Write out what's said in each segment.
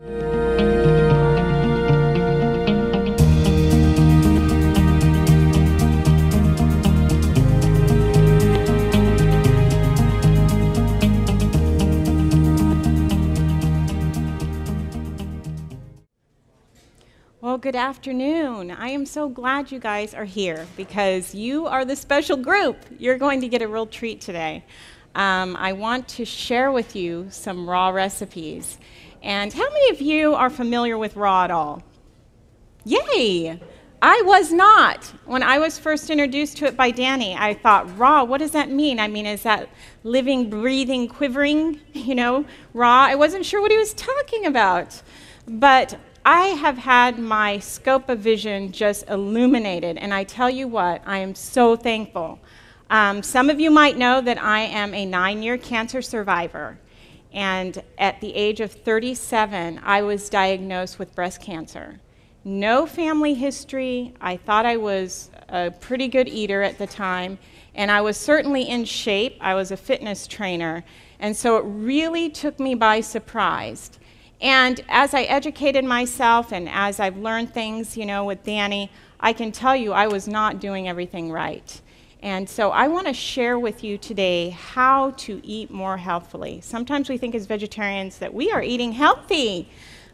Well, good afternoon. I am so glad you guys are here because you are the special group. You're going to get a real treat today. I want to share with you some raw recipes. And how many of you are familiar with raw at all? Yay! I was not. When I was first introduced to it by Danny, I thought, raw, what does that mean? I mean, is that living, breathing, quivering, raw? I wasn't sure what he was talking about. But I have had my scope of vision just illuminated, and I tell you what, I am so thankful. Some of you might know that I am a 9-year cancer survivor, and at the age of 37, I was diagnosed with breast cancer. No family history. I thought I was a pretty good eater at the time, and I was certainly in shape. I was a fitness trainer, and so it really took me by surprise. And as I educated myself and as I've learned things, with Danny, I can tell you I was not doing everything right. And so I want to share with you today how to eat more healthfully. Sometimes we think as vegetarians that we are eating healthy,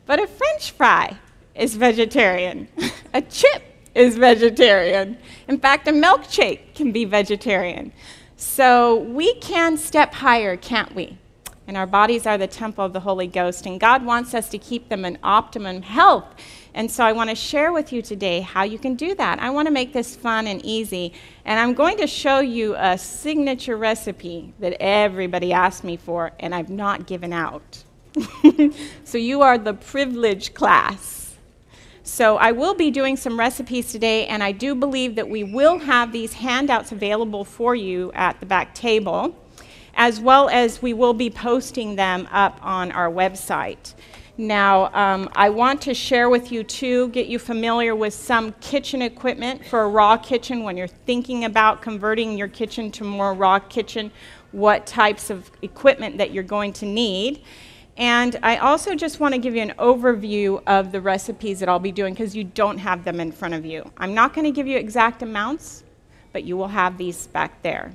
but a French fry is vegetarian. A chip is vegetarian. In fact, a milkshake can be vegetarian. So we can step higher, can't we? And our bodies are the temple of the Holy Ghost, and God wants us to keep them in optimum health. And so I want to share with you today how you can do that. I want to make this fun and easy, and I'm going to show you a signature recipe that everybody asked me for, and I've not given out. So you are the privileged class. So I will be doing some recipes today, and I do believe that we will have these handouts available for you at the back table, as well as we will be posting them up on our website. Now, I want to share with you too, get you familiar with some kitchen equipment for a raw kitchen when you're thinking about converting your kitchen to more raw kitchen, what types of equipment that you're going to need. And I also just want to give you an overview of the recipes that I'll be doing because you don't have them in front of you. I'm not going to give you exact amounts, but you will have these back there.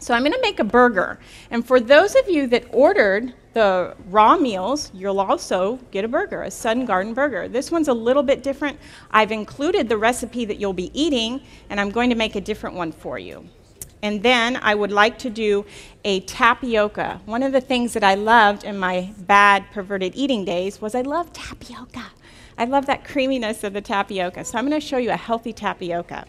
So I'm going to make a burger. And for those of you that ordered the raw meals, you'll also get a burger, a Sun Garden burger. This one's a little bit different. I've included the recipe that you'll be eating, and I'm going to make a different one for you. And then I would like to do a tapioca. One of the things that I loved in my bad perverted eating days was I love tapioca. I love that creaminess of the tapioca. So I'm going to show you a healthy tapioca.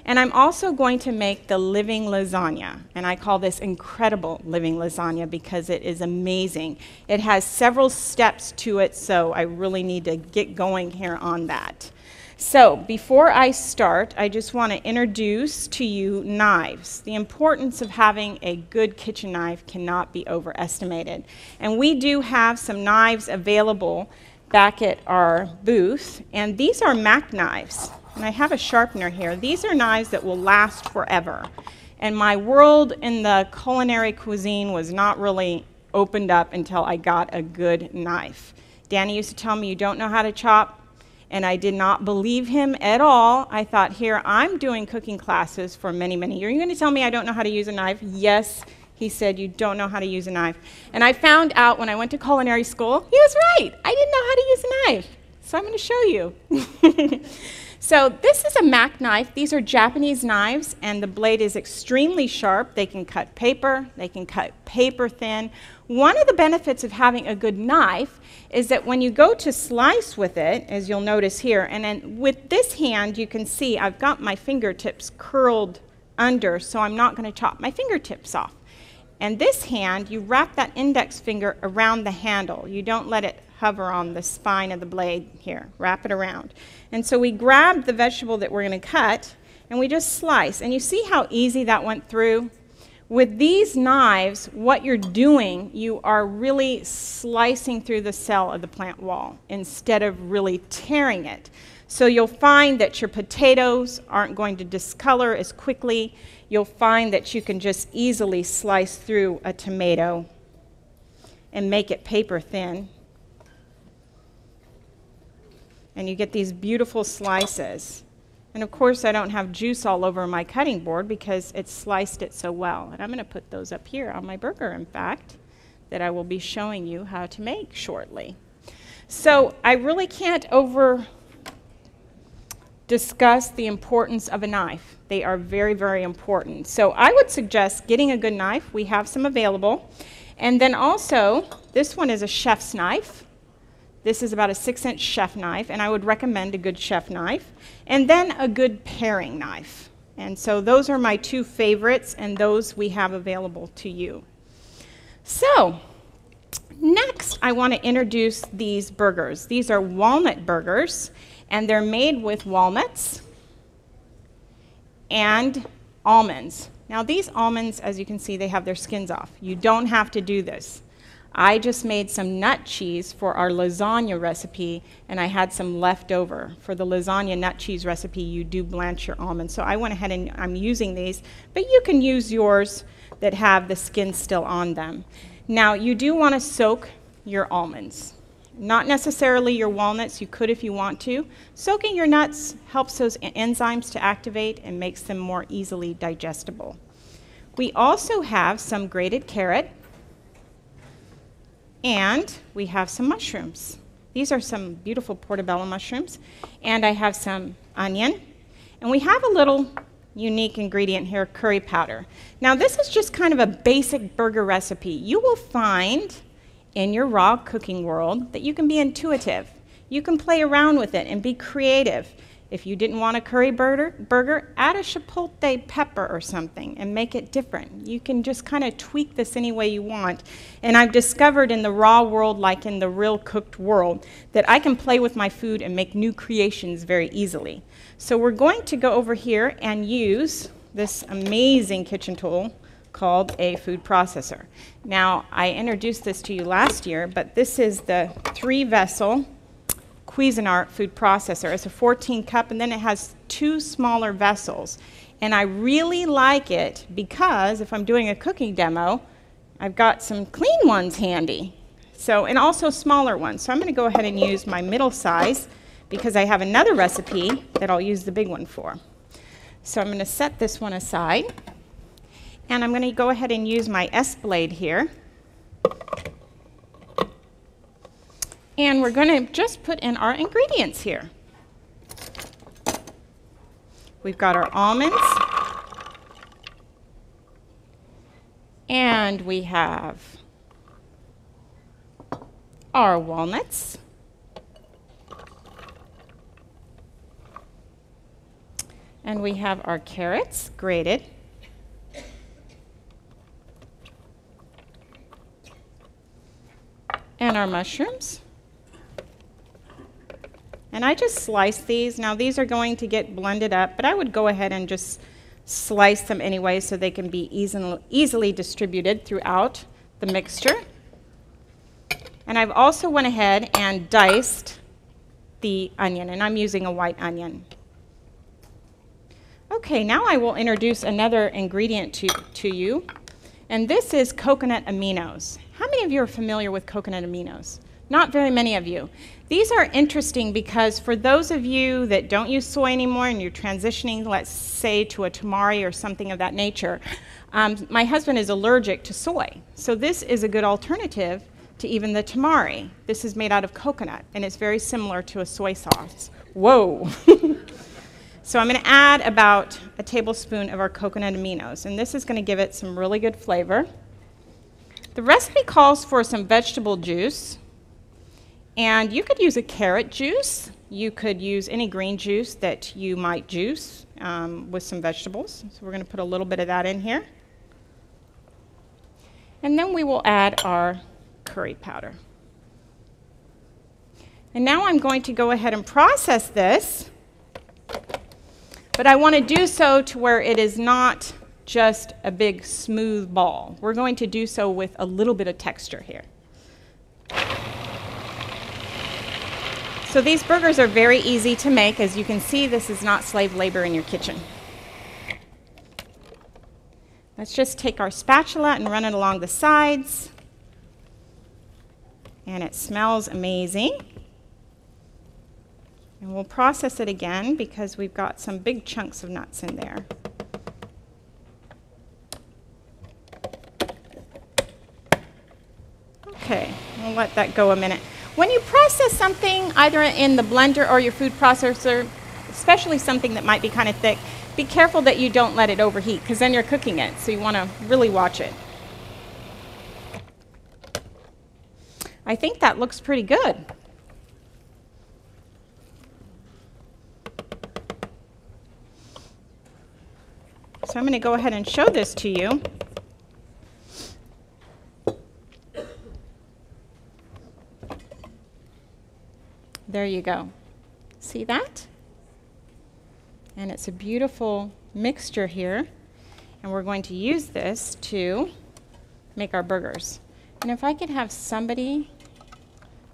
And I'm also going to make the living lasagna, and I call this incredible living lasagna because it is amazing. It has several steps to it, so I really need to get going here on that. So before I start, I just want to introduce to you knives. The importance of having a good kitchen knife cannot be overestimated. And we do have some knives available back at our booth, and these are Mac knives. And I have a sharpener here. These are knives that will last forever. And my world in the culinary cuisine was not really opened up until I got a good knife. Danny used to tell me, you don't know how to chop, and I did not believe him at all. I thought, here, I'm doing cooking classes for many, many years. Are you going to tell me I don't know how to use a knife? Yes, he said, you don't know how to use a knife. And I found out when I went to culinary school, he was right. I didn't know how to use a knife. So I'm going to show you. So this is a Mac knife. These are Japanese knives, and the blade is extremely sharp. They can cut paper. They can cut paper thin. One of the benefits of having a good knife is that when you go to slice with it, as you'll notice here, and then with this hand, you can see I've got my fingertips curled under, so I'm not going to chop my fingertips off. And this hand, you wrap that index finger around the handle. You don't let it hover on the spine of the blade here. Wrap it around. And so we grab the vegetable that we're going to cut, and we just slice. And you see how easy that went through? With these knives, what you're doing, you are really slicing through the cell of the plant wall instead of really tearing it. So you'll find that your potatoes aren't going to discolor as quickly. You'll find that you can just easily slice through a tomato and make it paper thin. And you get these beautiful slices. And of course, I don't have juice all over my cutting board because it's sliced it so well. And I'm going to put those up here on my burger, in fact, that I will be showing you how to make shortly. So I really can't discuss the importance of a knife. They are very, very important. So I would suggest getting a good knife. We have some available. And then also, this one is a chef's knife. This is about a 6-inch chef knife, and I would recommend a good chef knife. And then a good paring knife. And so those are my two favorites, and those we have available to you. So next, I want to introduce these burgers. These are walnut burgers, and they're made with walnuts and almonds. Now these almonds, as you can see, they have their skins off. You don't have to do this. I just made some nut cheese for our lasagna recipe, and I had some left over. For the lasagna nut cheese recipe, you do blanch your almonds. So I went ahead and I'm using these, but you can use yours that have the skin still on them. Now, you do want to soak your almonds. Not necessarily your walnuts. You could if you want to. Soaking your nuts helps those enzymes to activate and makes them more easily digestible. We also have some grated carrot, and we have some mushrooms. These are some beautiful portobello mushrooms. And I have some onion. And we have a little unique ingredient here, curry powder. Now this is just kind of a basic burger recipe. You will find in your raw cooking world that you can be intuitive. You can play around with it and be creative. If you didn't want a curry burger, add a chipotle pepper or something and make it different. You can just kind of tweak this any way you want. And I've discovered in the raw world, like in the real cooked world, that I can play with my food and make new creations very easily. So we're going to go over here and use this amazing kitchen tool called a food processor. Now, I introduced this to you last year, but this is the 3-vessel Cuisinart food processor. It's a 14 cup, and then it has 2 smaller vessels. And I really like it because if I'm doing a cooking demo, I've got some clean ones handy. So, and also smaller ones. So I'm going to go ahead and use my middle size because I have another recipe that I'll use the big one for. So I'm going to set this one aside, and I'm going to go ahead and use my S-blade here. And we're going to just put in our ingredients here. We've got our almonds, and we have our walnuts, and we have our carrots grated, and our mushrooms. And I just slice these. Now these are going to get blended up, but I would go ahead and just slice them anyway so they can be easily distributed throughout the mixture. And I've also went ahead and diced the onion, and I'm using a white onion. Okay, now I will introduce another ingredient to you, and this is coconut aminos. How many of you are familiar with coconut aminos? Not very many of you. These are interesting because for those of you that don't use soy anymore and you're transitioning, let's say, to a tamari or something of that nature, my husband is allergic to soy. So this is a good alternative to even the tamari. This is made out of coconut, and it's very similar to a soy sauce. Whoa. So I'm going to add about a tablespoon of our coconut aminos, and this is going to give it some really good flavor. The recipe calls for some vegetable juice. And you could use a carrot juice. You could use any green juice that you might juice with some vegetables. So we're going to put a little bit of that in here. And then we will add our curry powder. And now I'm going to go ahead and process this. But I want to do so to where it is not just a big smooth ball. We're going to do so with a little bit of texture here. So these burgers are very easy to make. As you can see, this is not slave labor in your kitchen. Let's just take our spatula and run it along the sides. And it smells amazing. And we'll process it again because we've got some big chunks of nuts in there. Okay, we'll let that go a minute. When you process something, either in the blender or your food processor, especially something that might be kind of thick, be careful that you don't let it overheat, because then you're cooking it, so you want to really watch it. I think that looks pretty good. So I'm going to go ahead and show this to you. There you go. See that? And it's a beautiful mixture here. And we're going to use this to make our burgers. And if I could have somebody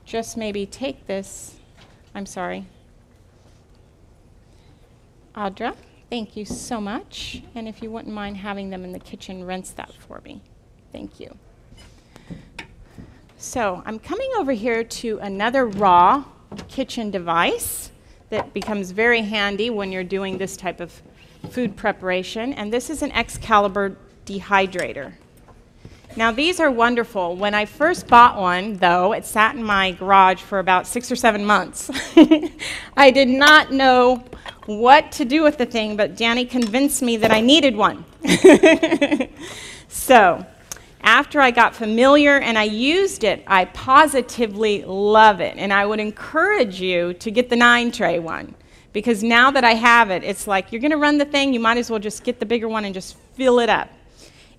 just maybe take this, I'm sorry. Audra, thank you so much. And if you wouldn't mind having them in the kitchen, rinse that for me. Thank you. So I'm coming over here to another raw kitchen device that becomes very handy when you're doing this type of food preparation, and this is an Excalibur dehydrator. Now these are wonderful. When I first bought one, though, it sat in my garage for about 6 or 7 months. I did not know what to do with the thing, but Danny convinced me that I needed one. So after I got familiar and I used it, I positively love it. And I would encourage you to get the 9-tray one. Because now that I have it, it's like you're going to run the thing, you might as well just get the bigger one and just fill it up.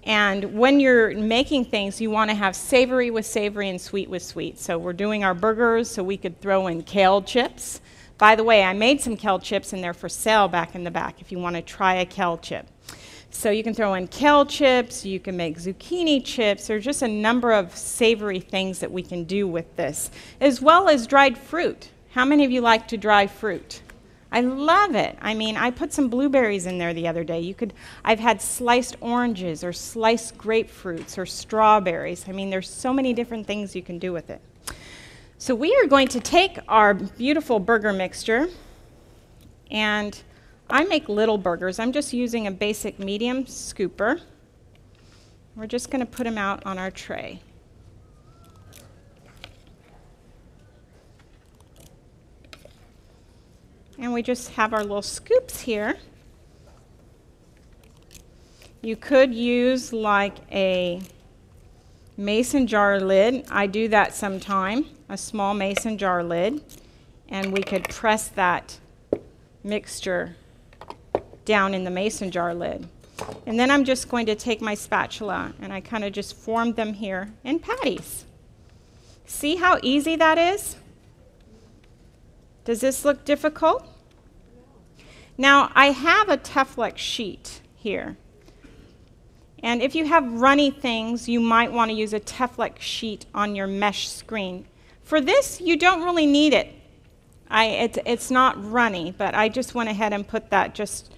And when you're making things, you want to have savory with savory and sweet with sweet. So we're doing our burgers, so we could throw in kale chips. By the way, I made some kale chips and they're for sale back in the back if you want to try a kale chip. So you can throw in kale chips, you can make zucchini chips. There's just a number of savory things that we can do with this, as well as dried fruit. How many of you like to dry fruit? I love it. I mean, I put some blueberries in there the other day. I've had sliced oranges or sliced grapefruits or strawberries. I mean, there's so many different things you can do with it. So we are going to take our beautiful burger mixture, and I make little burgers. I'm just using a basic medium scooper. We're just going to put them out on our tray. And we just have our little scoops here. You could use like a mason jar lid. I do that sometime, a small mason jar lid. And we could press that mixture down in the mason jar lid. And then I'm just going to take my spatula and I kind of just form them here in patties. See how easy that is? Does this look difficult? Now I have a Teflon sheet here. And if you have runny things, you might want to use a Teflon sheet on your mesh screen. For this, you don't really need it. It's not runny, but I just went ahead and put that just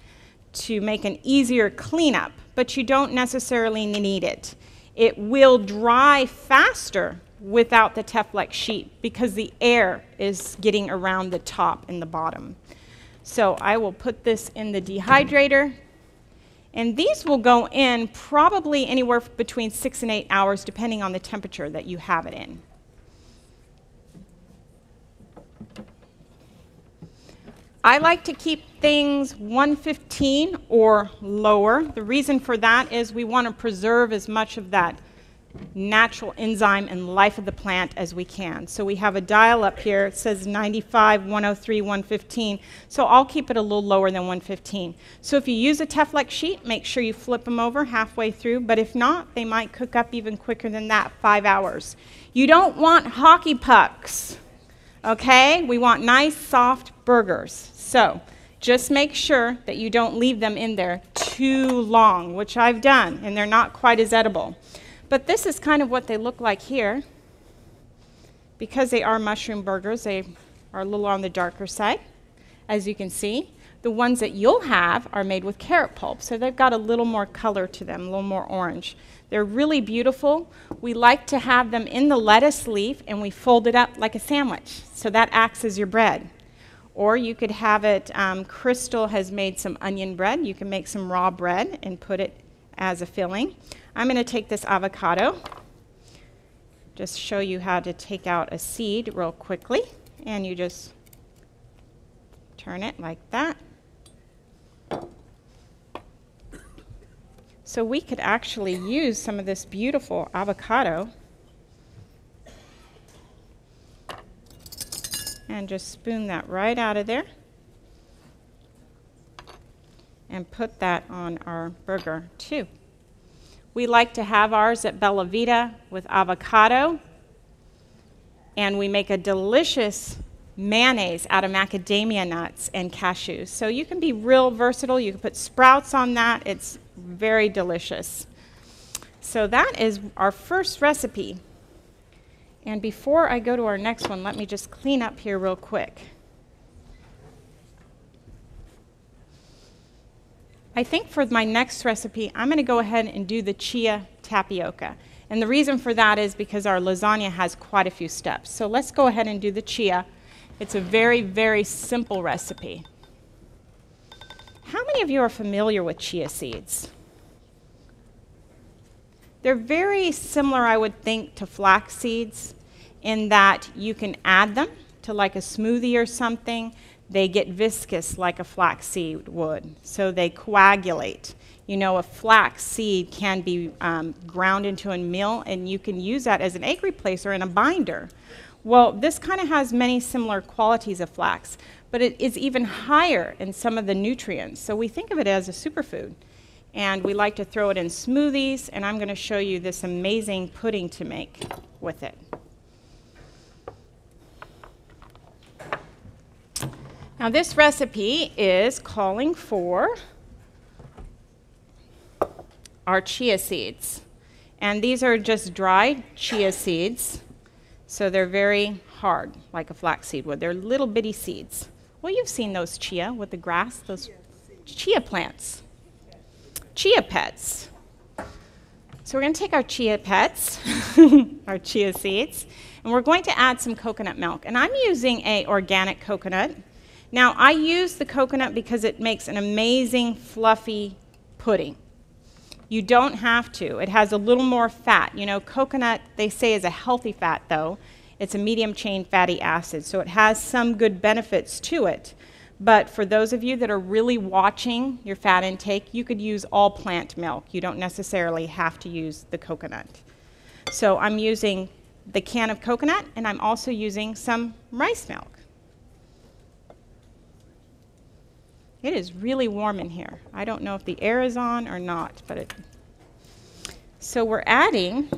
to make an easier cleanup, but you don't necessarily need it. It will dry faster without the Teflon sheet because the air is getting around the top and the bottom. So I will put this in the dehydrator, and these will go in probably anywhere between 6 and 8 hours depending on the temperature that you have it in. I like to keep things 115 or lower. The reason for that is we want to preserve as much of that natural enzyme and life of the plant as we can. So we have a dial up here. It says 95, 103, 115. So I'll keep it a little lower than 115. So if you use a Teflon sheet, make sure you flip them over halfway through. But if not, they might cook up even quicker than that, 5 hours. You don't want hockey pucks, okay? We want nice, soft burgers. So just make sure that you don't leave them in there too long, which I've done, and they're not quite as edible. But this is kind of what they look like here. Because they are mushroom burgers, they are a little on the darker side, as you can see. The ones that you'll have are made with carrot pulp, so they've got a little more color to them, a little more orange. They're really beautiful. We like to have them in the lettuce leaf, and we fold it up like a sandwich, so that acts as your bread. Or you could have it, Crystal has made some onion bread. You can make some raw bread and put it as a filling. I'm going to take this avocado, just show you how to take out a seed real quickly. And you just turn it like that. So we could actually use some of this beautiful avocado and just spoon that right out of there and put that on our burger too. We like to have ours at Bella Vita with avocado, and we make a delicious mayonnaise out of macadamia nuts and cashews. So you can be real versatile. You can put sprouts on that. It's very delicious. So that is our first recipe. And before I go to our next one, let me just clean up here real quick. I think for my next recipe, I'm going to go ahead and do the chia tapioca. And the reason for that is because our lasagna has quite a few steps. So let's go ahead and do the chia. It's a very, very simple recipe. How many of you are familiar with chia seeds? They're very similar, I would think, to flax seeds in that you can add them to like a smoothie or something. They get viscous like a flax seed would, so they coagulate. You know, a flax seed can be ground into a meal, and you can use that as an egg replacer in a binder. Well, this kind of has many similar qualities of flax, but it is even higher in some of the nutrients. So we think of it as a superfood. And we like to throw it in smoothies, and I'm going to show you this amazing pudding to make with it. Now this recipe is calling for our chia seeds. And these are just dry chia seeds. So they're very hard, like a flax seed would. They're little bitty seeds. Well, you've seen those chia with the grass, those chia plants. Chia pets. So we're going to take our chia pets, our chia seeds, and we're going to add some coconut milk. And I'm using an organic coconut. Now, I use the coconut because it makes an amazing fluffy pudding. You don't have to. It has a little more fat. You know, coconut, they say, is a healthy fat, though. It's a medium-chain fatty acid, so it has some good benefits to it. But for those of you that are really watching your fat intake, you could use all plant milk. You don't necessarily have to use the coconut. So I'm using the can of coconut, and I'm also using some rice milk. It is really warm in here. I don't know if the air is on or not, but so we're adding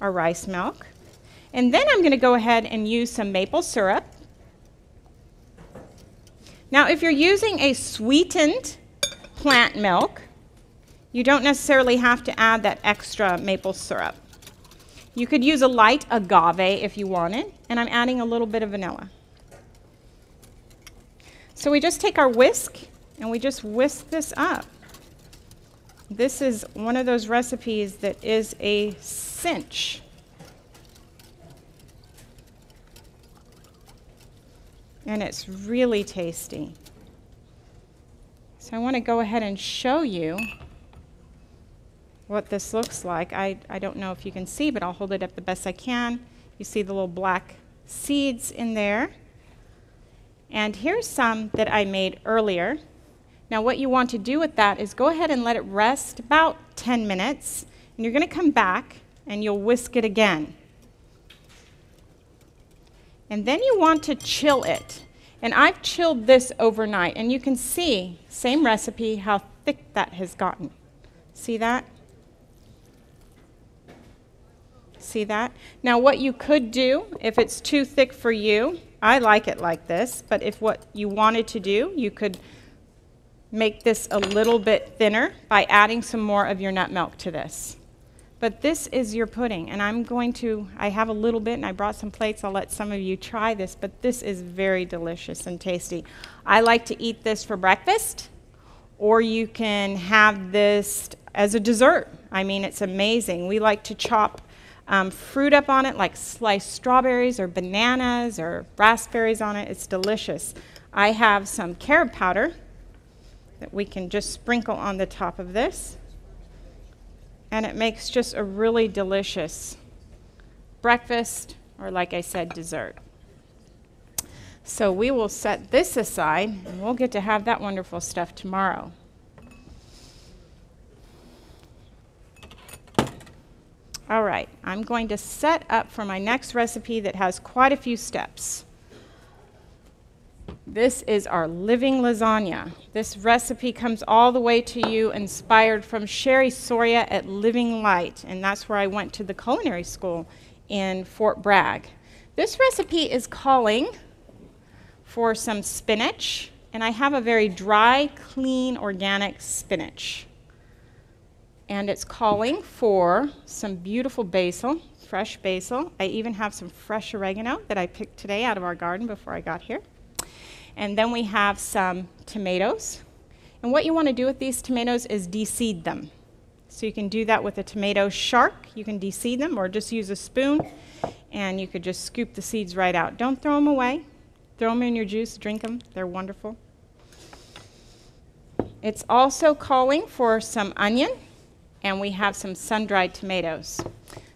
our rice milk. And then I'm going to go ahead and use some maple syrup. Now, if you're using a sweetened plant milk, you don't necessarily have to add that extra maple syrup. You could use a light agave if you wanted, and I'm adding a little bit of vanilla. So we just take our whisk, and we just whisk this up. This is one of those recipes that is a cinch. And it's really tasty. So I want to go ahead and show you what this looks like. I don't know if you can see, but I'll hold it up the best I can. You see the little black seeds in there. And here's some that I made earlier. Now what you want to do with that is go ahead and let it rest about 10 minutes. And you're going to come back and you'll whisk it again. And then you want to chill it. And I've chilled this overnight. And you can see, same recipe, how thick that has gotten. See that? See that? Now what you could do, if it's too thick for you, I like it like this, but if what you wanted to do, you could make this a little bit thinner by adding some more of your nut milk to this. But this is your pudding, and I have a little bit, and I brought some plates. I'll let some of you try this, but this is very delicious and tasty. I like to eat this for breakfast, or you can have this as a dessert. I mean, it's amazing. We like to chop fruit up on it, like sliced strawberries or bananas or raspberries on it. It's delicious. I have some carob powder that we can just sprinkle on the top of this. And it makes just a really delicious breakfast, or like I said, dessert. So we will set this aside, and we'll get to have that wonderful stuff tomorrow. All right, I'm going to set up for my next recipe that has quite a few steps. This is our living lasagna. This recipe comes all the way to you inspired from Sherry Soria at Living Light, and that's where I went to the culinary school in Fort Bragg. This recipe is calling for some spinach, and I have a very dry, clean, organic spinach. And it's calling for some beautiful basil, fresh basil. I even have some fresh oregano that I picked today out of our garden before I got here. And then we have some tomatoes. And what you want to do with these tomatoes is de-seed them. So you can do that with a tomato shark. You can de-seed them or just use a spoon, and you could just scoop the seeds right out. Don't throw them away. Throw them in your juice, drink them. They're wonderful. It's also calling for some onion, and we have some sun-dried tomatoes.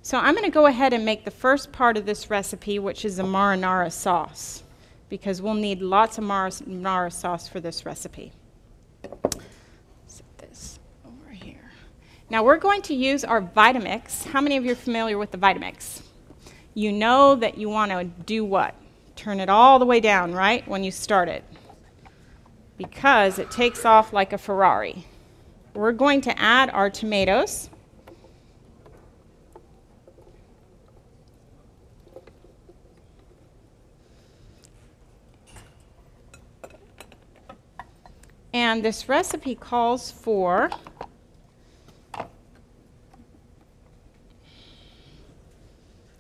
So I'm going to go ahead and make the first part of this recipe, which is a marinara sauce, because we'll need lots of marinara sauce for this recipe. Set this over here. Now we're going to use our Vitamix. How many of you are familiar with the Vitamix? You know that you want to do what? Turn it all the way down, right, when you start it, because it takes off like a Ferrari. We're going to add our tomatoes. And this recipe calls for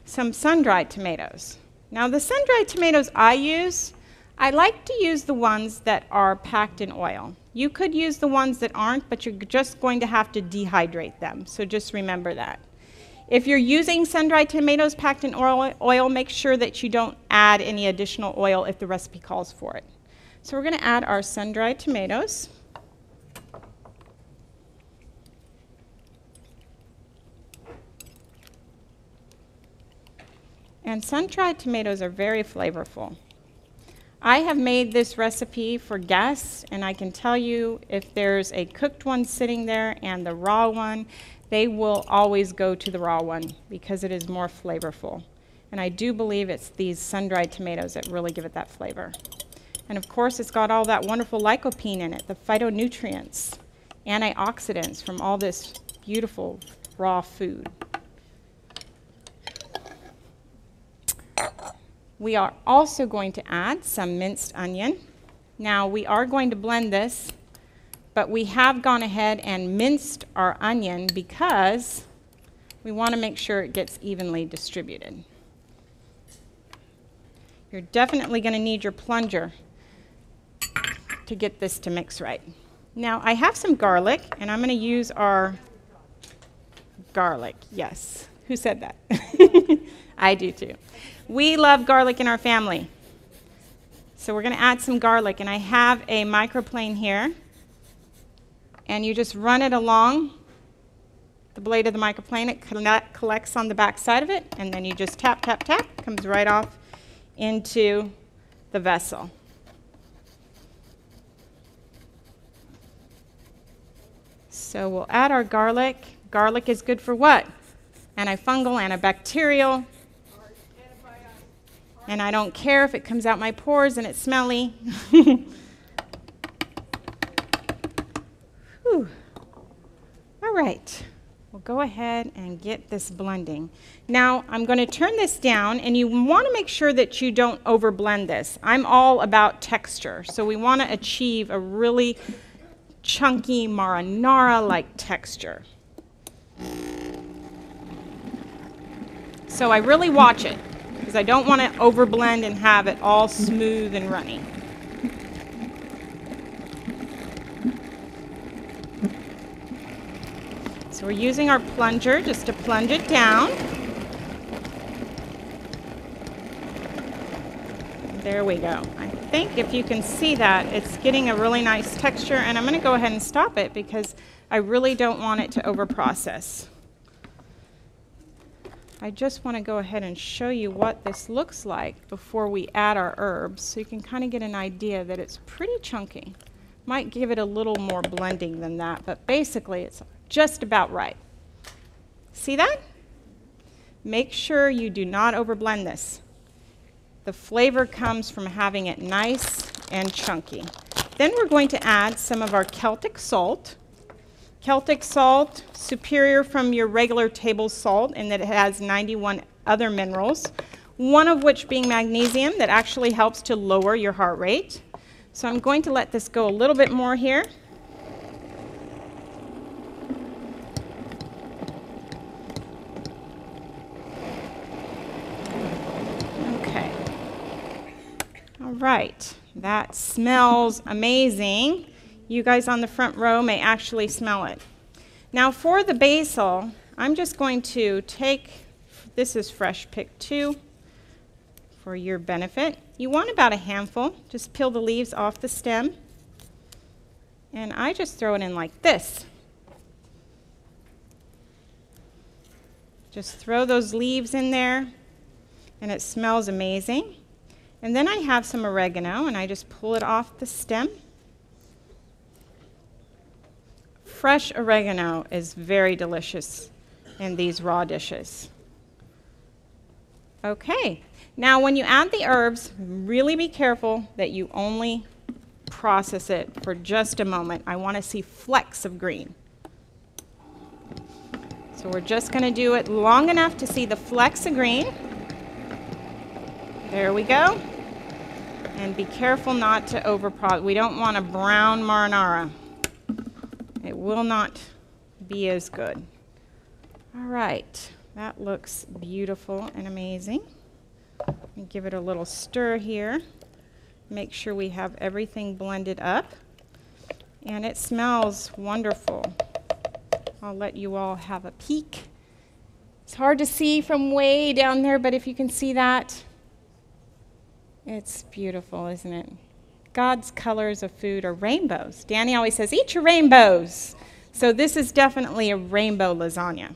some sun-dried tomatoes. Now the sun-dried tomatoes I like to use the ones that are packed in oil. You could use the ones that aren't, but you're just going to have to dehydrate them, so just remember that. If you're using sun-dried tomatoes packed in oil, make sure that you don't add any additional oil if the recipe calls for it. So we're going to add our sun-dried tomatoes. And sun-dried tomatoes are very flavorful. I have made this recipe for guests, and I can tell you if there's a cooked one sitting there and the raw one, they will always go to the raw one because it is more flavorful. And I do believe it's these sun-dried tomatoes that really give it that flavor. And of course, it's got all that wonderful lycopene in it, the phytonutrients, antioxidants from all this beautiful raw food. We are also going to add some minced onion. Now, we are going to blend this, but we have gone ahead and minced our onion because we want to make sure it gets evenly distributed. You're definitely going to need your plunger to get this to mix right. Now, I have some garlic, and I'm going to use our garlic. Yes. Who said that? I do too. We love garlic in our family. So we're going to add some garlic, and I have a microplane here. And you just run it along the blade of the microplane. It collects on the back side of it, and then you just tap, tap, tap. Comes right off into the vessel. So we'll add our garlic. Garlic is good for what? Antifungal, antibacterial. And I don't care if it comes out my pores and it's smelly. Whew. All right. We'll go ahead and get this blending. Now, I'm going to turn this down, and you want to make sure that you don't overblend this. I'm all about texture, so we want to achieve a really chunky marinara-like texture. So I really watch it, because I don't want to overblend and have it all smooth and runny. So we're using our plunger just to plunge it down. There we go. I think if you can see that, it's getting a really nice texture, and I'm going to go ahead and stop it because I really don't want it to overprocess. I just want to go ahead and show you what this looks like before we add our herbs, so you can kind of get an idea that it's pretty chunky. Might give it a little more blending than that, but basically it's just about right. See that? Make sure you do not overblend this. The flavor comes from having it nice and chunky. Then we're going to add some of our Celtic salt. Celtic salt, superior from your regular table salt in that it has 91 other minerals, one of which being magnesium that actually helps to lower your heart rate. So I'm going to let this go a little bit more here. Okay. All right. That smells amazing. You guys on the front row may actually smell it. Now for the basil, I'm just going to take, this is fresh picked too, for your benefit. You want about a handful. Just peel the leaves off the stem. And I just throw it in like this. Just throw those leaves in there, and it smells amazing. And then I have some oregano, and I just pull it off the stem. Fresh oregano is very delicious in these raw dishes. Okay, now when you add the herbs, really be careful that you only process it for just a moment. I want to see flecks of green. So we're just going to do it long enough to see the flecks of green. There we go. And be careful not to overprocess. We don't want a brown marinara. It will not be as good. All right, that looks beautiful and amazing. And give it a little stir here. Make sure we have everything blended up. And it smells wonderful. I'll let you all have a peek. It's hard to see from way down there, but if you can see that, it's beautiful, isn't it? God's colors of food are rainbows. Danny always says, eat your rainbows. So this is definitely a rainbow lasagna.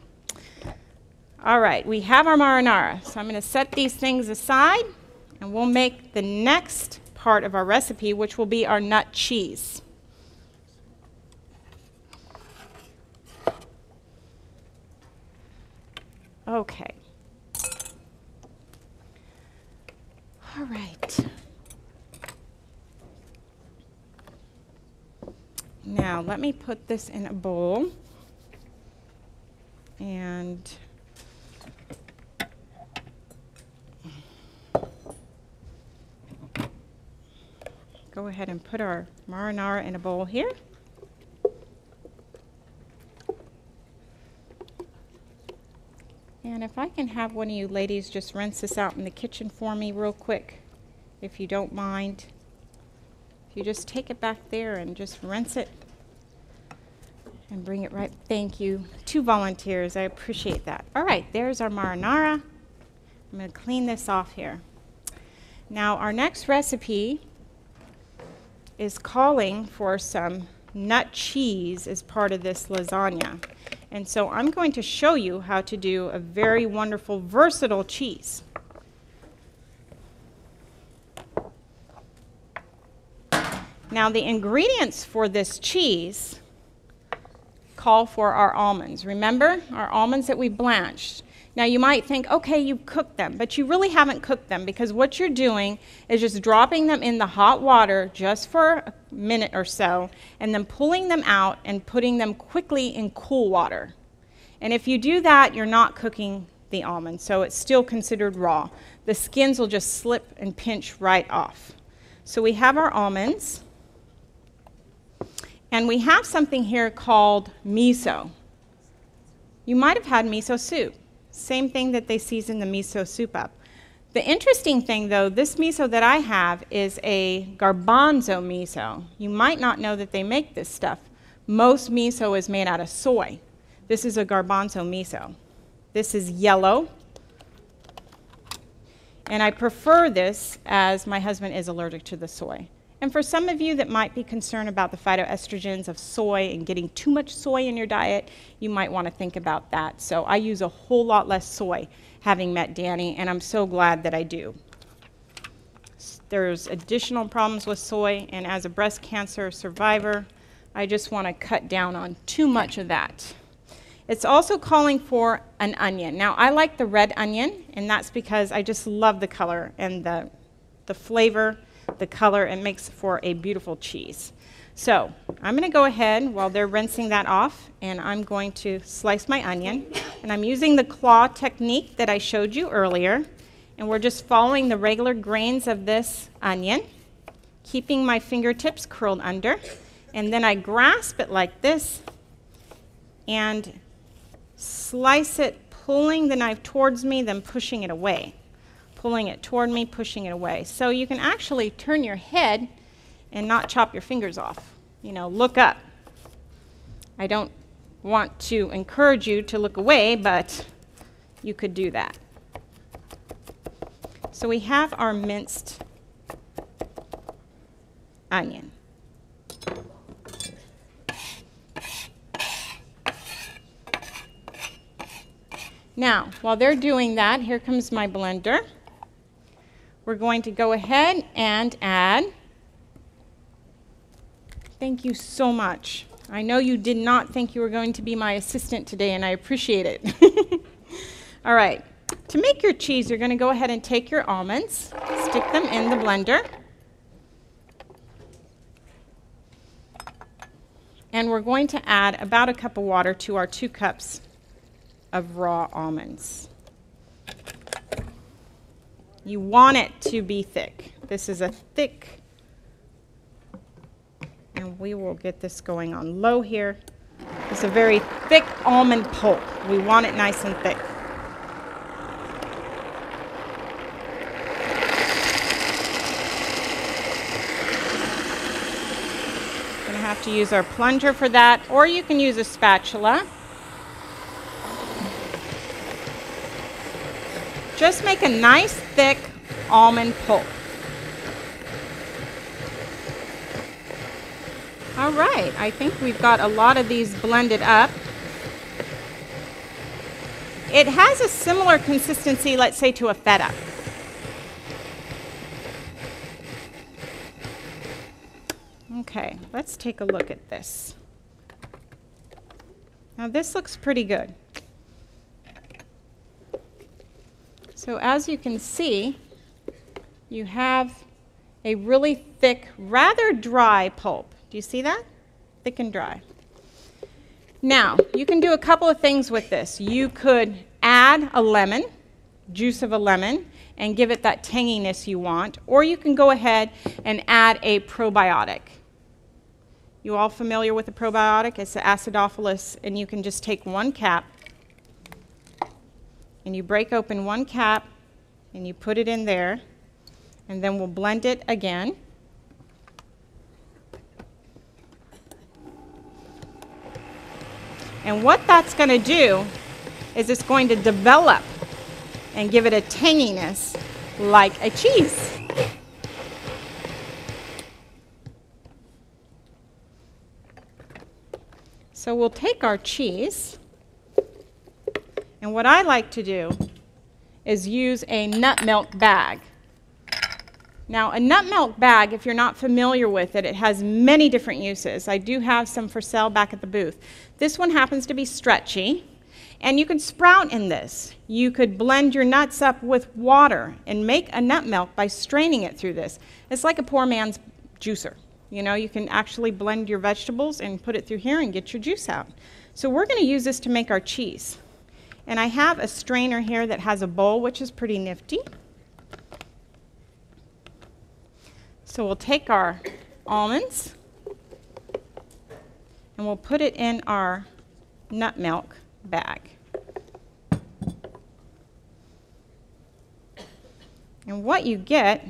All right, we have our marinara. So I'm going to set these things aside, and we'll make the next part of our recipe, which will be our nut cheese. Okay. All right. Now, let me put this in a bowl. And go ahead and put our marinara in a bowl here. And if I can have one of you ladies just rinse this out in the kitchen for me real quick, if you don't mind. If you just take it back there and just rinse it and bring it right. Thank you. 2 volunteers. I appreciate that. All right, there's our marinara. I'm going to clean this off here. Now, our next recipe is calling for some nut cheese as part of this lasagna. And so I'm going to show you how to do a very wonderful, versatile cheese. Now, the ingredients for this cheese call for our almonds. Remember, our almonds that we blanched. Now, you might think, okay, you cooked them, but you really haven't cooked them, because what you're doing is just dropping them in the hot water just for a minute or so, and then pulling them out and putting them quickly in cool water. And if you do that, you're not cooking the almonds, so it's still considered raw. The skins will just slip and pinch right off. So we have our almonds, and we have something here called miso. You might have had miso soup. Same thing that they season the miso soup up. The interesting thing, though, this miso that I have is a Garbanzo Miso. You might not know that they make this stuff. Most miso is made out of soy. This is a Garbanzo Miso. This is yellow. And I prefer this as my husband is allergic to the soy. And for some of you that might be concerned about the phytoestrogens of soy and getting too much soy in your diet, you might want to think about that. So I use a whole lot less soy, having met Danny, and I'm so glad that I do. There's additional problems with soy, and as a breast cancer survivor, I just want to cut down on too much of that. It's also calling for an onion. Now, I like the red onion, and that's because I just love the color and the flavor, the color. It makes for a beautiful cheese. So I'm going to go ahead while they're rinsing that off, and I'm going to slice my onion. And I'm using the claw technique that I showed you earlier. And we're just following the regular grains of this onion, keeping my fingertips curled under. And then I grasp it like this and slice it, pulling the knife towards me, then pushing it away. Pulling it toward me, pushing it away. So you can actually turn your head and not chop your fingers off. You know, look up. I don't want to encourage you to look away, but you could do that. So we have our minced onion. Now, while they're doing that, here comes my blender. We're going to go ahead and add. Thank you so much. I know you did not think you were going to be my assistant today, and I appreciate it. All right. To make your cheese, you're going to go ahead and take your almonds, stick them in the blender. And we're going to add about a cup of water to our 2 cups of raw almonds. You want it to be thick. This is a thick, and we will get this going on low here. It's a very thick almond pulp. We want it nice and thick. We're going to have to use our plunger for that, or you can use a spatula. Just make a nice thick almond pulp. All right, I think we've got a lot of these blended up. It has a similar consistency, let's say, to a feta. Okay, let's take a look at this. Now this looks pretty good. So as you can see, you have a really thick, rather dry pulp. Do you see that? Thick and dry. Now, you can do a couple of things with this. You could add a lemon, juice of a lemon, and give it that tanginess you want, or you can go ahead and add a probiotic. You all familiar with the probiotic? It's the acidophilus, and you can just take 1 cap, and you break open 1 cap, and you put it in there, and then we'll blend it again. And what that's going to do is it's going to develop and give it a tanginess like a cheese. So we'll take our cheese, and what I like to do is use a nut milk bag. Now, a nut milk bag, if you're not familiar with it, it has many different uses. I do have some for sale back at the booth. This one happens to be stretchy, and you can sprout in this. You could blend your nuts up with water and make a nut milk by straining it through this. It's like a poor man's juicer. You know, you can actually blend your vegetables and put it through here and get your juice out. So we're going to use this to make our cheese. And I have a strainer here that has a bowl, which is pretty nifty. So we'll take our almonds and we'll put it in our nut milk bag. And what you get,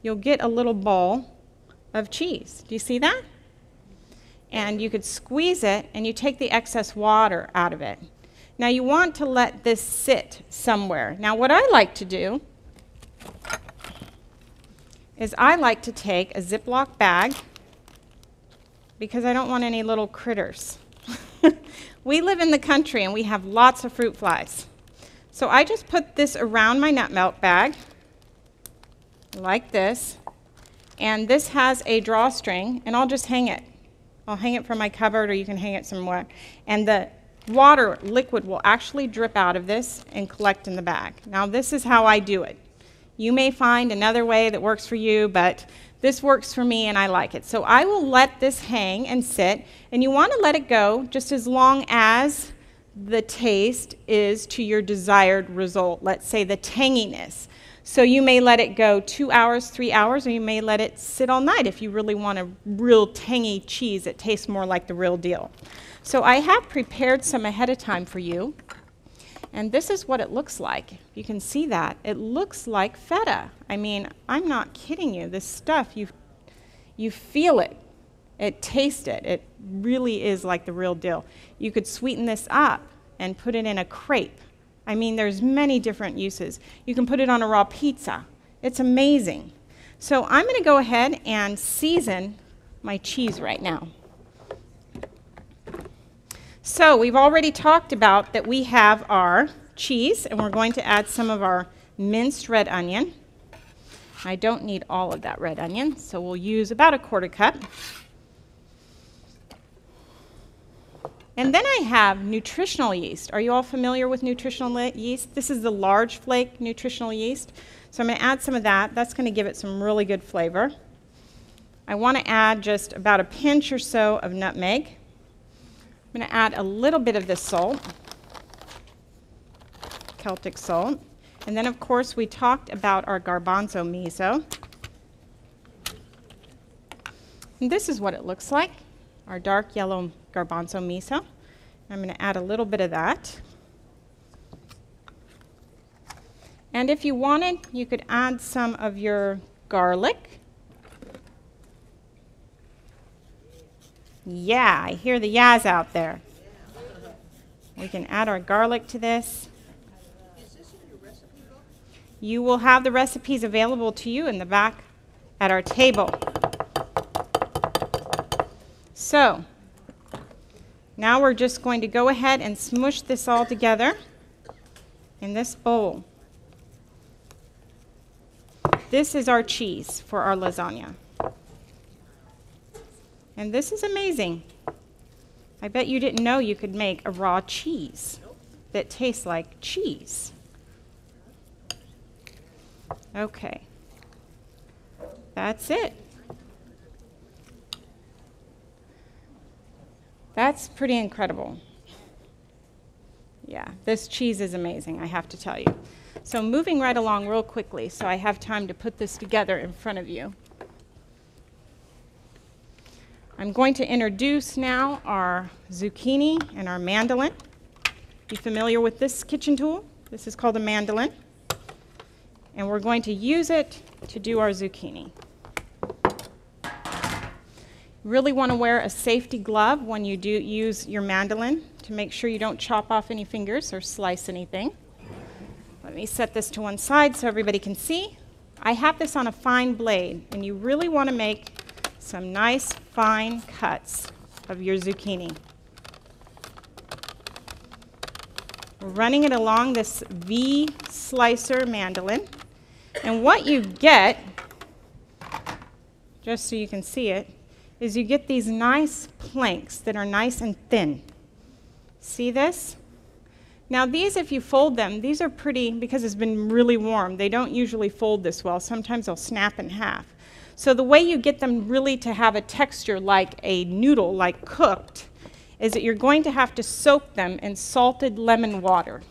you'll get a little bowl of cheese. Do you see that? And you could squeeze it and you take the excess water out of it. Now you want to let this sit somewhere. Now what I like to do is I like to take a Ziploc bag because I don't want any little critters. We live in the country and we have lots of fruit flies. So I just put this around my nut melt bag like this, and this has a drawstring, and I'll just hang it. I'll hang it from my cupboard, or you can hang it somewhere. And the water liquid will actually drip out of this and collect in the bag. Now this is how I do it. You may find another way that works for you, but this works for me and I like it. So I will let this hang and sit, and you want to let it go just as long as the taste is to your desired result. Let's say the tanginess. So you may let it go 2 hours, 3 hours, or you may let it sit all night if you really want a real tangy cheese that tastes more like the real deal. So I have prepared some ahead of time for you. And this is what it looks like. You can see that. It looks like feta. I mean, I'm not kidding you. This stuff, you feel it. It tastes it. It really is like the real deal. You could sweeten this up and put it in a crepe. I mean, there's many different uses. You can put it on a raw pizza. It's amazing. So I'm going to go ahead and season my cheese right now. So we've already talked about that we have our cheese, and we're going to add some of our minced red onion. I don't need all of that red onion, so we'll use about a 1/4 cup. And then I have nutritional yeast. Are you all familiar with nutritional yeast? This is the large flake nutritional yeast. So I'm going to add some of that. That's going to give it some really good flavor. I want to add just about a pinch or so of nutmeg. I'm going to add a little bit of this salt, Celtic salt. And then, of course, we talked about our Garbanzo Miso. And this is what it looks like, our dark yellow Garbanzo Miso. I'm going to add a little bit of that. And if you wanted, you could add some of your garlic. Yeah, I hear the yas out there. We can add our garlic to this. You will have the recipes available to you in the back at our table. So, now we're just going to go ahead and smush this all together in this bowl. This is our cheese for our lasagna. And this is amazing. I bet you didn't know you could make a raw cheese that tastes like cheese. Okay. That's it. That's pretty incredible. Yeah, this cheese is amazing, I have to tell you. So moving right along real quickly so I have time to put this together in front of you. I'm going to introduce now our zucchini and our mandolin. You familiar with this kitchen tool? This is called a mandolin. And we're going to use it to do our zucchini. You really want to wear a safety glove when you do use your mandolin to make sure you don't chop off any fingers or slice anything. Let me set this to one side so everybody can see. I have this on a fine blade, and you really want to make some nice fine cuts of your zucchini. We're running it along this V slicer mandolin, and what you get, just so you can see it, is you get these nice planks that are nice and thin. See this? Now these, if you fold them, these are pretty, because it's been really warm, they don't usually fold this well. Sometimes they'll snap in half. So the way you get them really to have a texture like a noodle, like cooked, is that you're going to have to soak them in salted lemon water.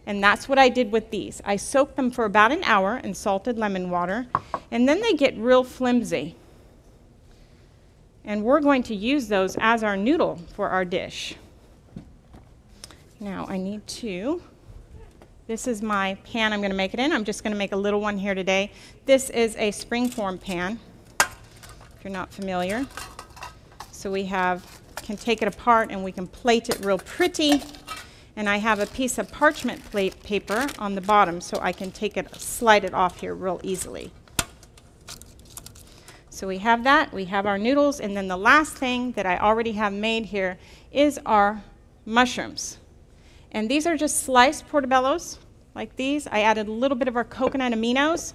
And that's what I did with these. I soaked them for about an hour in salted lemon water, and then they get real flimsy. And we're going to use those as our noodle for our dish. Now I need to, this is my pan I'm going to make it in. I'm just going to make a little one here today. This is a springform pan, if you're not familiar. So we can take it apart and we can plate it real pretty. And I have a piece of parchment plate paper on the bottom so I can take it, slide it off here real easily. So we have that, we have our noodles, and then the last thing that I already have made here is our mushrooms. And these are just sliced portobellos, like these. I added a little bit of our coconut aminos,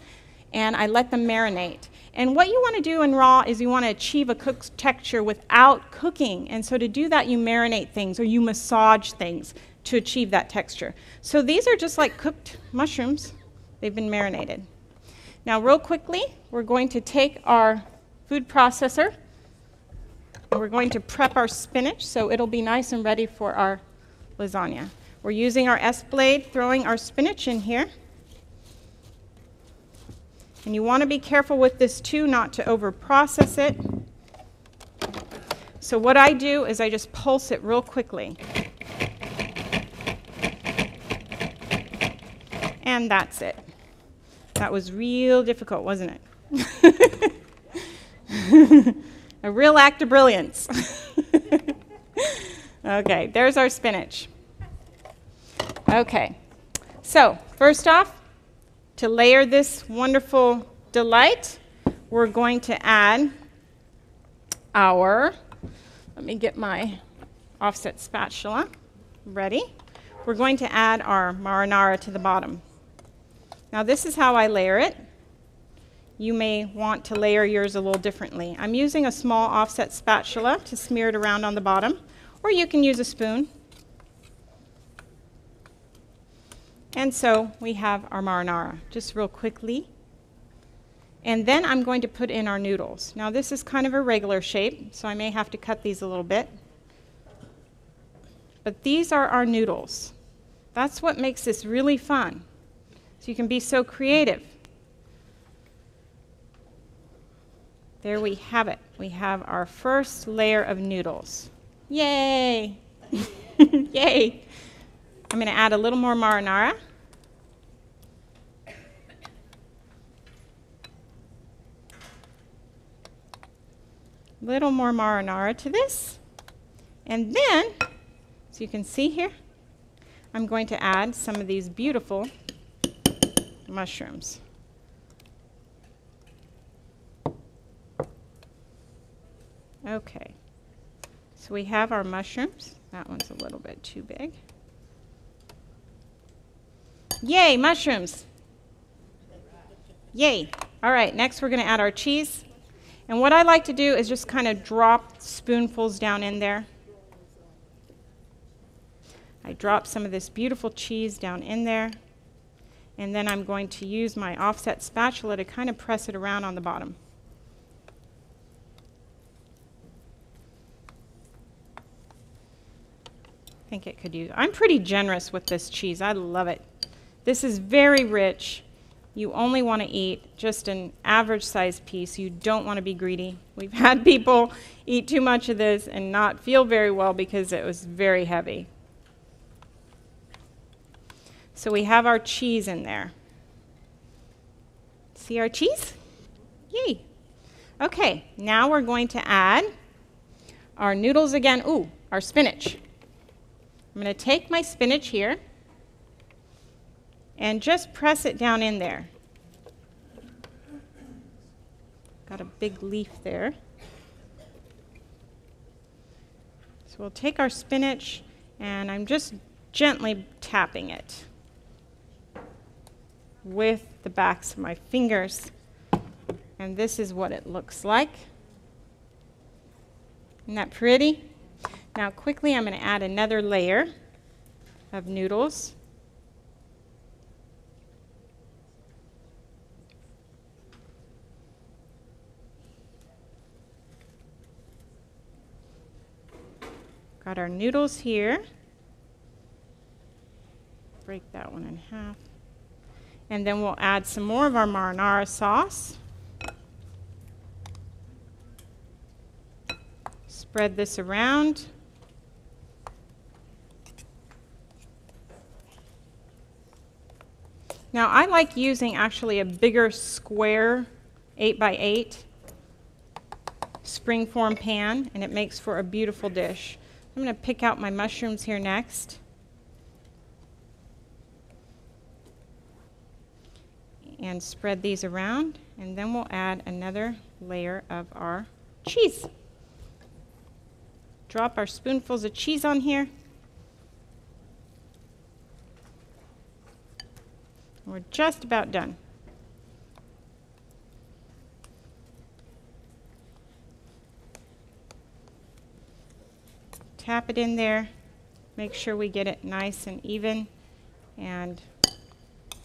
and I let them marinate. And what you want to do in raw is you want to achieve a cooked texture without cooking. And so to do that, you marinate things or you massage things to achieve that texture. So these are just like cooked mushrooms. They've been marinated. Now, real quickly, we're going to take our food processor and we're going to prep our spinach so it'll be nice and ready for our lasagna. We're using our S-blade, throwing our spinach in here. And you want to be careful with this too, not to over-process it. So what I do is I just pulse it real quickly. And that's it. That was real difficult, wasn't it? A real act of brilliance. Okay, there's our spinach. Okay, so first off, to layer this wonderful delight, we're going to add our, let me get my offset spatula ready. We're going to add our marinara to the bottom. Now this is how I layer it. You may want to layer yours a little differently. I'm using a small offset spatula to smear it around on the bottom, or you can use a spoon. And so we have our marinara, just real quickly. And then I'm going to put in our noodles. Now this is kind of a regular shape, so I may have to cut these a little bit. But these are our noodles. That's what makes this really fun. So you can be so creative. There we have it. We have our first layer of noodles. Yay! Yay! I'm going to add a little more marinara. Little more marinara to this. And then, so you can see here, I'm going to add some of these beautiful mushrooms. Okay. So we have our mushrooms. That one's a little bit too big. Yay, mushrooms. Yay. All right, next we're going to add our cheese. And what I like to do is just kind of drop spoonfuls down in there. I drop some of this beautiful cheese down in there. And then I'm going to use my offset spatula to kind of press it around on the bottom. I think it could use. I'm pretty generous with this cheese. I love it. This is very rich. You only want to eat just an average sized piece. You don't want to be greedy. We've had people eat too much of this and not feel very well because it was very heavy. So we have our cheese in there. See our cheese? Yay. Okay, now we're going to add our noodles again. Ooh, our spinach. I'm going to take my spinach here and just press it down in there. Got a big leaf there. So we'll take our spinach and I'm just gently tapping it with the backs of my fingers. And this is what it looks like. Isn't that pretty? Now quickly I'm going to add another layer of noodles. Got our noodles here. Break that one in half. And then we'll add some more of our marinara sauce. Spread this around. Now I like using actually a bigger square 8x8 springform pan, and it makes for a beautiful dish. I'm going to pick out my mushrooms here next. And spread these around, and then we'll add another layer of our cheese. Drop our spoonfuls of cheese on here. We're just about done. Tap it in there. Make sure we get it nice and even, and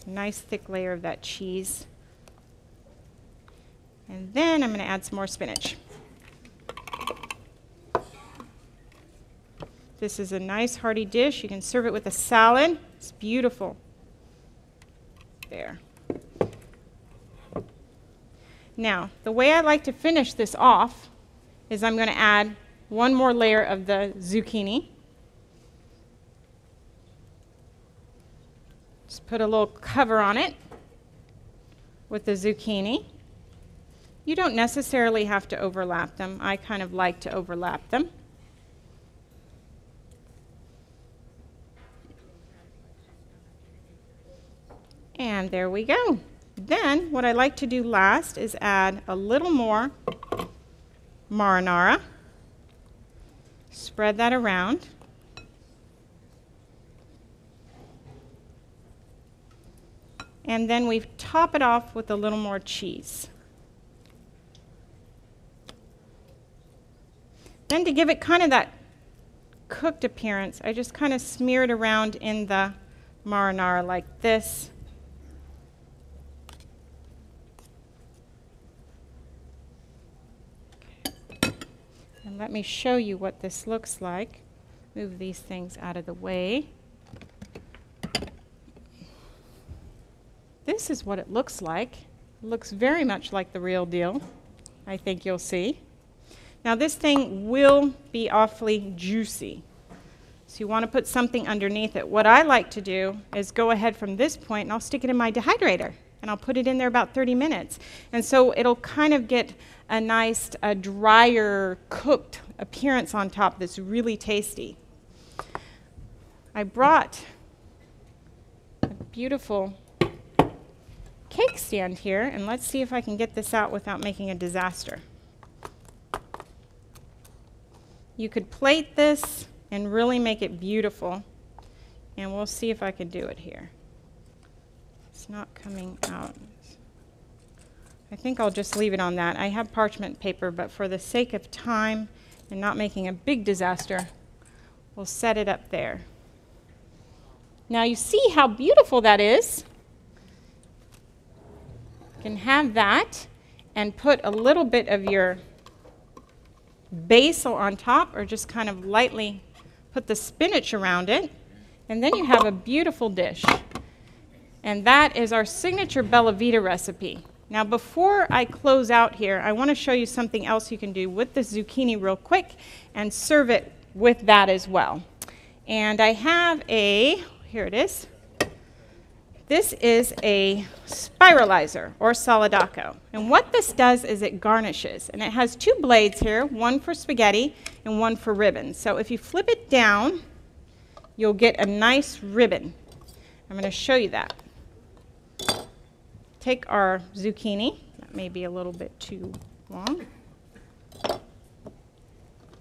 a nice thick layer of that cheese. And then I'm going to add some more spinach. This is a nice hearty dish. You can serve it with a salad. It's beautiful. There. Now, the way I like to finish this off is I'm going to add one more layer of the zucchini. Just put a little cover on it with the zucchini. You don't necessarily have to overlap them. I kind of like to overlap them. And there we go. Then what I like to do last is add a little more marinara. Spread that around. And then we top it off with a little more cheese. Then to give it kind of that cooked appearance, I just kind of smear it around in the marinara like this. And let me show you what this looks like. Move these things out of the way. This is what it looks like. It looks very much like the real deal, I think you'll see. Now this thing will be awfully juicy, so you want to put something underneath it. What I like to do is go ahead from this point and I'll stick it in my dehydrator and I'll put it in there about 30 minutes. And so it'll kind of get a nice, drier, cooked appearance on top that's really tasty. I brought a beautiful cake stand here, and let's see if I can get this out without making a disaster. You could plate this and really make it beautiful, and we'll see if I can do it here. It's not coming out. I think I'll just leave it on that. I have parchment paper, but for the sake of time and not making a big disaster, we'll set it up there. Now you see how beautiful that is. You can have that and put a little bit of your basil on top, or just kind of lightly put the spinach around it, and then you have a beautiful dish. And that is our signature Bella Vita recipe. Now before I close out here, I want to show you something else you can do with the zucchini real quick and serve it with that as well. And I have a, here it is. This is a spiralizer or solidaco. And what this does is it garnishes. And it has two blades here, one for spaghetti and one for ribbons. So if you flip it down, you'll get a nice ribbon. I'm going to show you that. Take our zucchini. That may be a little bit too long.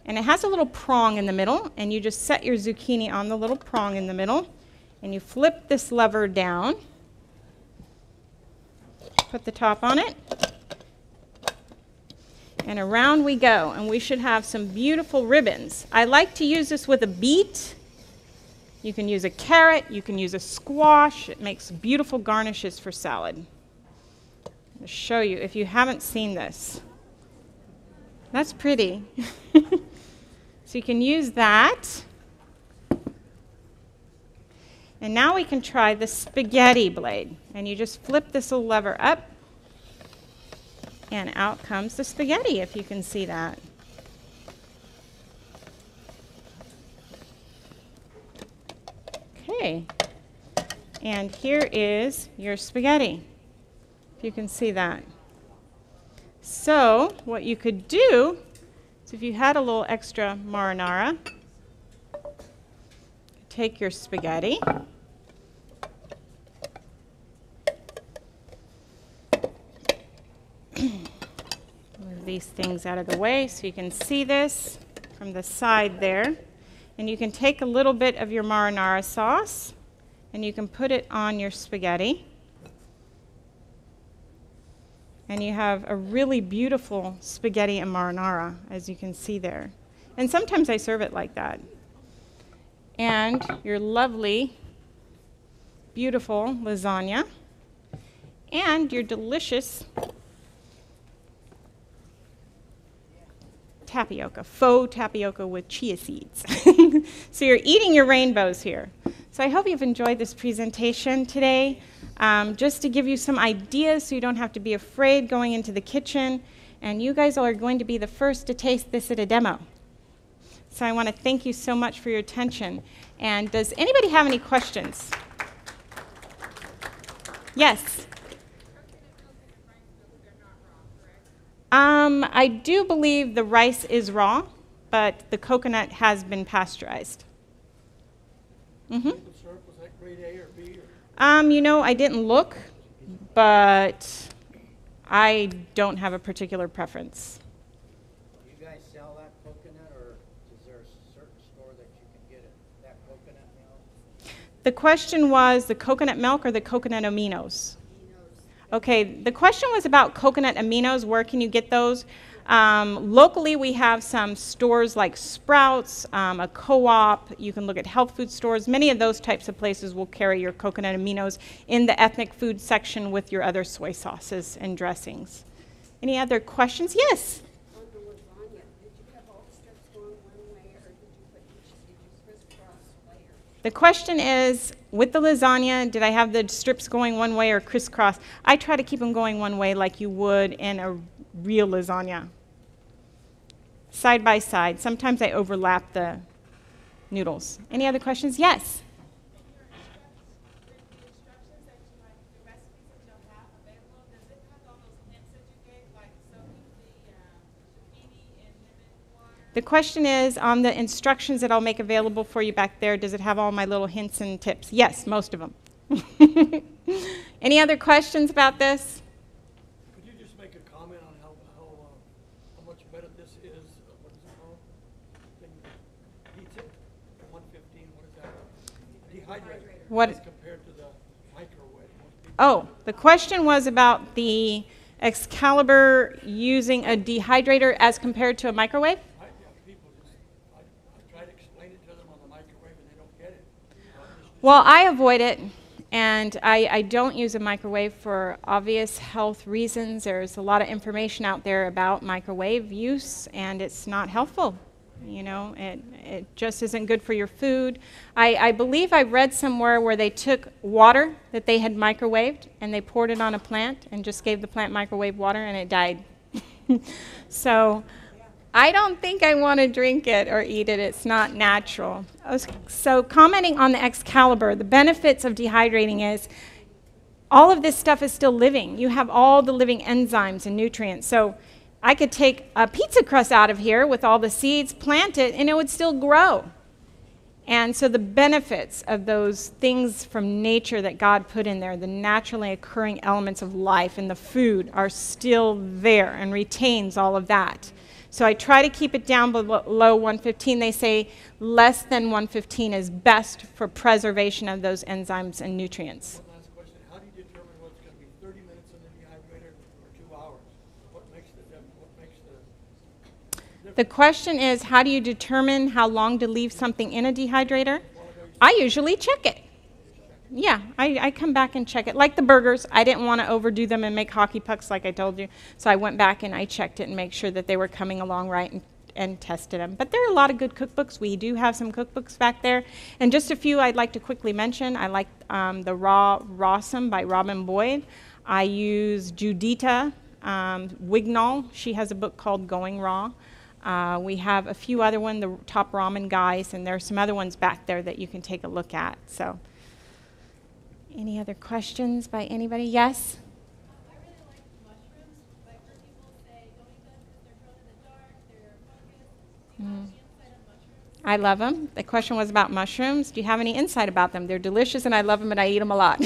And it has a little prong in the middle, and you just set your zucchini on the little prong in the middle, and you flip this lever down, put the top on it, and around we go, and we should have some beautiful ribbons. I like to use this with a beet. You can use a carrot, you can use a squash. It makes beautiful garnishes for salad. I'll show you if you haven't seen this. That's pretty. So you can use that. And now we can try the spaghetti blade. And you just flip this little lever up, and out comes the spaghetti, if you can see that. Okay. And here is your spaghetti, if you can see that. So what you could do is, if you had a little extra marinara, take your spaghetti, move these things out of the way so you can see this from the side there. And you can take a little bit of your marinara sauce and you can put it on your spaghetti. And you have a really beautiful spaghetti and marinara, as you can see there. And sometimes I serve it like that. And your lovely, beautiful lasagna. And your delicious tapioca, faux tapioca with chia seeds. So you're eating your rainbows here. So I hope you've enjoyed this presentation today. Just to give you some ideas so you don't have to be afraid going into the kitchen. And you guys are going to be the first to taste this at a demo. So I want to thank you so much for your attention. And does anybody have any questions? Yes? I do believe the rice is raw, but the coconut has been pasteurized. Mm-hmm. Syrup, was that grade A or B? You know, I didn't look, but I don't have a particular preference. Do you guys sell that coconut, or is there a certain store that you can get that coconut milk? The question was the coconut milk or the coconut aminos? Okay, the question was about coconut aminos. Where can you get those? Locally, we have some stores like Sprouts, a co-op. You can look at health food stores. Many of those types of places will carry your coconut aminos in the ethnic food section with your other soy sauces and dressings. Any other questions? Yes? On the lasagna, did you have all the strips going one way, or did you crisscross layer? The question is, with the lasagna, did I have the strips going one way or crisscross? I try to keep them going one way like you would in a real lasagna. Side by side. Sometimes I overlap the noodles. Any other questions? Yes? The question is, on the instructions that I'll make available for you back there, does it have all my little hints and tips? Yes, most of them. Any other questions about this? Could you just make a comment on how much better this is? What is it called? Pizza 115. What is that? Dehydrator. What? As compared to the microwave. Oh, the question was about the Excalibur using a dehydrator as compared to a microwave? I try to explain it to them on the microwave and they don't get it. Well, I avoid it, and I don't use a microwave for obvious health reasons. There's a lot of information out there about microwave use, and it's not helpful. You know, it just isn't good for your food. I believe I read somewhere where they took water that they had microwaved, and they poured it on a plant and just gave the plant microwave water, and it died. So I don't think I want to drink it or eat it. It's not natural. So commenting on the Excalibur, the benefits of dehydrating is all of this stuff is still living. You have all the living enzymes and nutrients. So I could take a pizza crust out of here with all the seeds, plant it, and it would still grow. And so the benefits of those things from nature that God put in there, the naturally occurring elements of life in the food, are still there and retains all of that. So I try to keep it down below 115. They say less than 115 is best for preservation of those enzymes and nutrients. One last question. How do you determine what's going to be 30 minutes in the dehydrator or 2 hours? What makes the difference? The question is, how do you determine how long to leave something in a dehydrator? I usually check it. Yeah, I come back and check it. Like the burgers, I didn't want to overdo them and make hockey pucks like I told you. So I went back and I checked it and make sure that they were coming along right and tested them. But there are a lot of good cookbooks. We do have some cookbooks back there. And just a few I'd like to quickly mention. I like the Rawsome by Robin Boyd. I use Judita Wignall. She has a book called Going Raw. We have a few other ones, the Top Ramen Guys, and there are some other ones back there that you can take a look at. So, any other questions by anybody? Yes? I really like mushrooms. I've heard people say don't eat them because they're grown in the dark, they're fungus. Do you have any insight on mushrooms? I love them. The question was about mushrooms. Do you have any insight about them? They're delicious and I love them and I eat them a lot.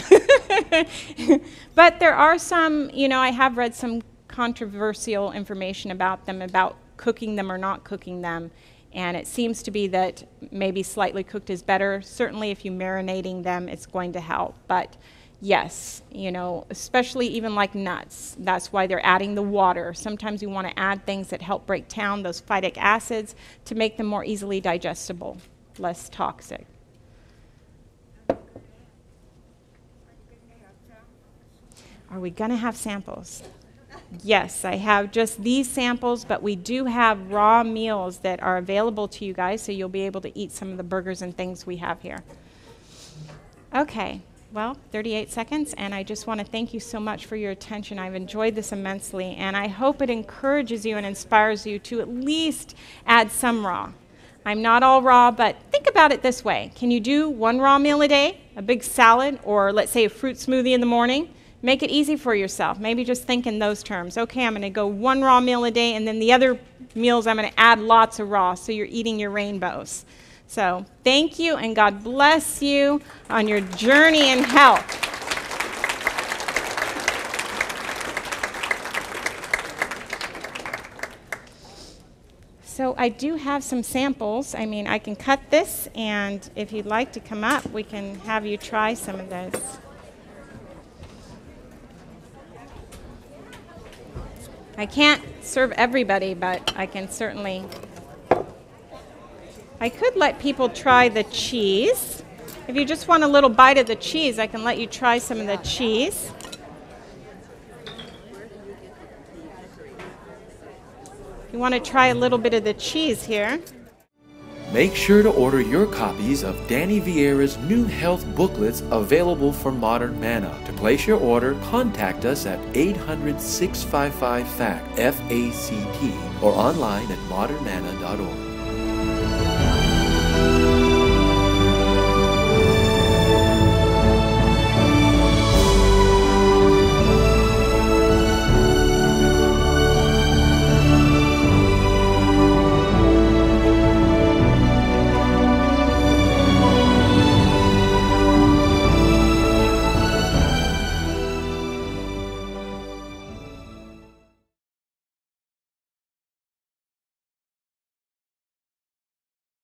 But there are some, you know, I have read some controversial information about them, about cooking them or not cooking them. And it seems to be that maybe slightly cooked is better. Certainly if you're marinating them, it's going to help. But yes, you know, especially even like nuts. That's why they're adding the water. Sometimes you want to add things that help break down those phytic acids to make them more easily digestible, less toxic. Are we going to have samples? Yes, I have just these samples, but we do have raw meals that are available to you guys, so you'll be able to eat some of the burgers and things we have here. Okay, well, 38 seconds, and I just want to thank you so much for your attention. I've enjoyed this immensely, and I hope it encourages you and inspires you to at least add some raw. I'm not all raw, but think about it this way. Can you do one raw meal a day, a big salad, or let's say a fruit smoothie in the morning? Make it easy for yourself. Maybe just think in those terms. Okay, I'm going to go one raw meal a day, and then the other meals I'm going to add lots of raw, so you're eating your rainbows. So thank you, and God bless you on your journey in health. So I do have some samples. I mean, I can cut this, and if you'd like to come up, we can have you try some of this. I can't serve everybody, but I can certainly. I could let people try the cheese. If you just want a little bite of the cheese, I can let you try some of the cheese. If you want to try a little bit of the cheese here. Make sure to order your copies of Danny Vieira's new health booklets available from Modern Manna. To place your order, contact us at 800-655-FACT, F-A-C-T, or online at modernmanna.org.